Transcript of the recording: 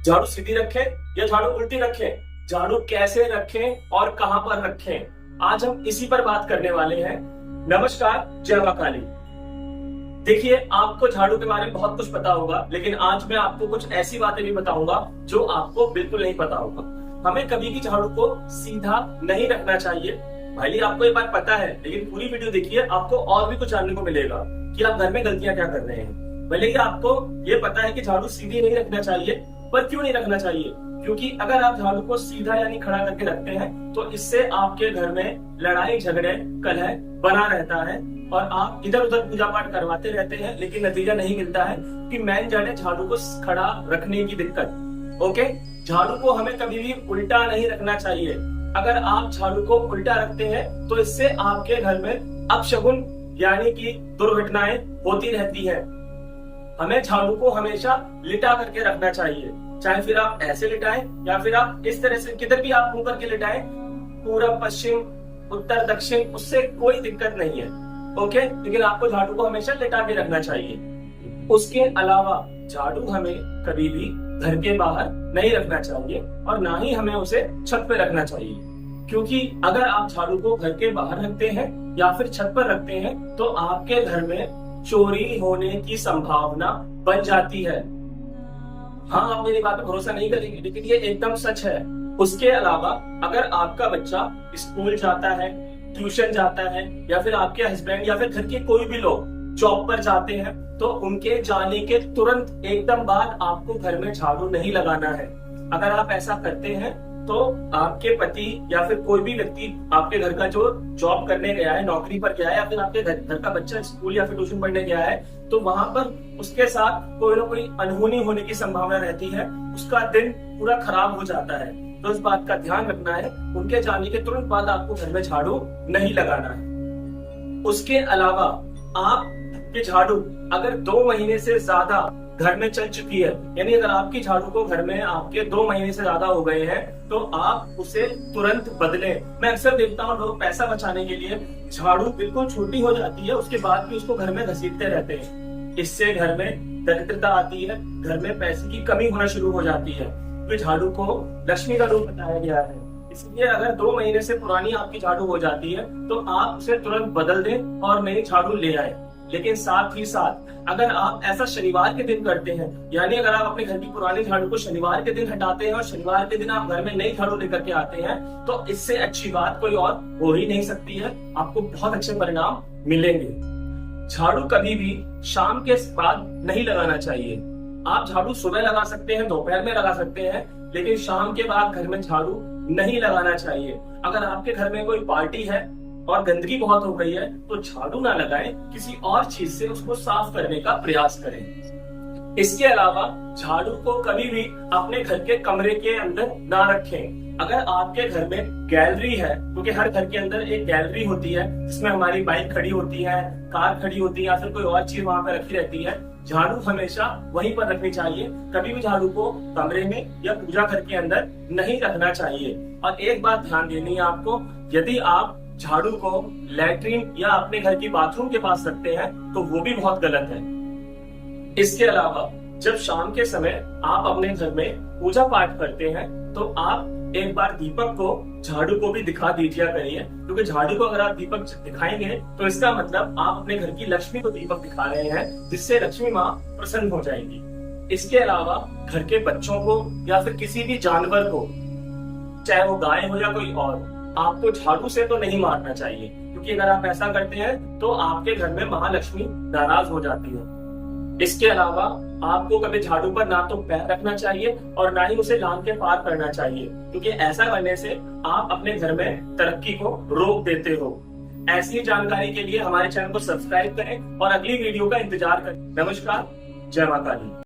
झाड़ू सीधी रखें या झाड़ू उल्टी रखें, झाड़ू कैसे रखें और कहां पर रखें, आज हम इसी पर बात करने वाले हैं। नमस्कार, जय मां काली। देखिए, आपको झाड़ू के बारे में बहुत कुछ पता होगा, लेकिन आज मैं आपको कुछ ऐसी बातें भी बताऊंगा जो आपको बिल्कुल नहीं पता होगा। हमें कभी भी झाड़ू को सीधा नहीं रखना चाहिए। भले आपको ये बात पता है, लेकिन पूरी वीडियो देखिए, आपको और भी कुछ जानने को मिलेगा कि आप घर में गलतियां क्या कर रहे हैं। भले ही आपको ये पता है कि झाड़ू सीधी नहीं रखना चाहिए, पर क्यों नहीं रखना चाहिए? क्योंकि अगर आप झाड़ू को सीधा यानी खड़ा करके रखते हैं तो इससे आपके घर में लड़ाई झगड़े कलह बना रहता है और आप इधर उधर पूजा पाठ करवाते रहते हैं, लेकिन नतीजा नहीं मिलता है कि मैन जाने झाड़ू को खड़ा रखने की दिक्कत। ओके, झाड़ू को हमें कभी भी उल्टा नहीं रखना चाहिए। अगर आप झाड़ू को उल्टा रखते हैं तो इससे आपके घर में अपशगुन यानी कि दुर्घटनाएं होती रहती है। हमें झाड़ू को हमेशा लिटा करके रखना चाहिए, चाहे फिर आप ऐसे लिटाएं या फिर आप इस तरह से, किधर भी आप मुंह करके लिटाएं, पूरब पश्चिम उत्तर दक्षिण, उससे कोई दिक्कत नहीं है। ओके, लेकिन आपको झाड़ू को हमेशा लिटा के रखना चाहिए। उसके अलावा झाड़ू हमें कभी भी घर के बाहर नहीं रखना चाहिए और ना ही हमें उसे छत पे रखना चाहिए, क्योंकि अगर आप झाड़ू को घर के बाहर रखते हैं या फिर छत पर रखते हैं तो आपके घर में चोरी होने की संभावना बन जाती है। हाँ, आप मेरी बात पर भरोसा नहीं करेंगे, लेकिन ये एकदम सच है। उसके अलावा अगर आपका बच्चा स्कूल जाता है, ट्यूशन जाता है, या फिर आपके हस्बैंड या फिर घर के कोई भी लोग जॉब पर जाते हैं, तो उनके जाने के तुरंत एकदम बाद आपको घर में झाड़ू नहीं लगाना है। अगर आप ऐसा करते हैं तो आपके पति या फिर कोई भी व्यक्ति आपके घर का जो जॉब करने गया है, नौकरी पर गया है, या फिर आपके घर का बच्चा स्कूल या फिर ट्यूशन पढ़ने गया है, तो वहां पर उसके साथ कोई ना कोई अनहोनी होने की संभावना रहती है। उसका दिन पूरा खराब हो जाता है। तो इस बात का ध्यान रखना है, उनके जाने के तुरंत बाद आपको घर में झाड़ू नहीं लगाना है। उसके अलावा आपकी झाड़ू अगर 2 महीने से ज्यादा घर में चल चुकी है, यानी अगर आपकी झाड़ू को घर में आपके 2 महीने से ज्यादा हो गए हैं, तो आप उसे तुरंत बदलें। मैं अक्सर देखता हूँ लोग पैसा बचाने के लिए झाड़ू बिल्कुल छोटी हो जाती है, उसके बाद भी उसको घर में घसीटते रहते हैं। इससे घर में दरिद्रता आती है, घर में पैसे की कमी होना शुरू हो जाती है। तो झाड़ू को लक्ष्मी का रूप बताया गया है, इसलिए अगर 2 महीने से पुरानी आपकी झाड़ू हो जाती है तो आप उसे तुरंत बदल दें और नई झाड़ू ले आए। लेकिन साथ ही साथ अगर आप ऐसा शनिवार के दिन करते हैं, यानी अगर आप अपने घर की पुरानी झाड़ू को शनिवार के दिन हटाते हैं और शनिवार के दिन आप घर में नई झाड़ू लेकर के आते हैं, तो इससे अच्छी बात कोई और हो ही नहीं सकती है। आपको बहुत अच्छे परिणाम मिलेंगे। झाड़ू कभी भी शाम के बाद नहीं लगाना चाहिए। आप झाड़ू सुबह लगा सकते हैं, दोपहर में लगा सकते हैं, लेकिन शाम के बाद घर में झाड़ू नहीं लगाना चाहिए। अगर आपके घर में कोई पार्टी है और गंदगी बहुत हो गई है तो झाड़ू ना लगाएं, किसी और चीज से उसको साफ करने का प्रयास करें। इसके अलावा झाड़ू को कभी भी अपने घर के कमरे के अंदर ना रखें। अगर आपके घर में गैलरी है, क्योंकि हर घर के अंदर एक गैलरी होती है जिसमें हमारी बाइक खड़ी होती है, कार खड़ी होती है, या फिर कोई और चीज वहां पर रखी रहती है, झाड़ू हमेशा वहीं पर रखनी चाहिए। कभी भी झाड़ू को कमरे में या पूजा घर के अंदर नहीं रखना चाहिए। और एक बात ध्यान देनी है आपको, यदि आप झाड़ू को लैट्रिन या अपने घर की बाथरूम के पास रखते हैं तो वो भी बहुत गलत है। इसके अलावा जब शाम के समय आप अपने घर में पूजा पाठ करते हैं तो आप एक बार दीपक को झाड़ू को भी दिखा दीजिए करिए, क्योंकि झाड़ू को अगर आप दीपक दिखाएंगे तो इसका मतलब आप अपने घर की लक्ष्मी को दीपक दिखा रहे हैं, जिससे लक्ष्मी माँ प्रसन्न हो जाएंगी। इसके अलावा घर के बच्चों को या फिर किसी भी जानवर को, चाहे वो गाय हो या कोई और, आपको झाड़ू से तो नहीं मारना चाहिए, क्योंकि अगर आप ऐसा करते हैं तो आपके घर में महालक्ष्मी नाराज हो जाती है। इसके अलावा आपको कभी झाड़ू पर ना तो पैर रखना चाहिए और ना ही उसे लांग के पार करना चाहिए, क्योंकि ऐसा करने से आप अपने घर में तरक्की को रोक देते हो। ऐसी जानकारी के लिए हमारे चैनल को सब्सक्राइब करें और अगली वीडियो का इंतजार करें। नमस्कार, जय माता दी।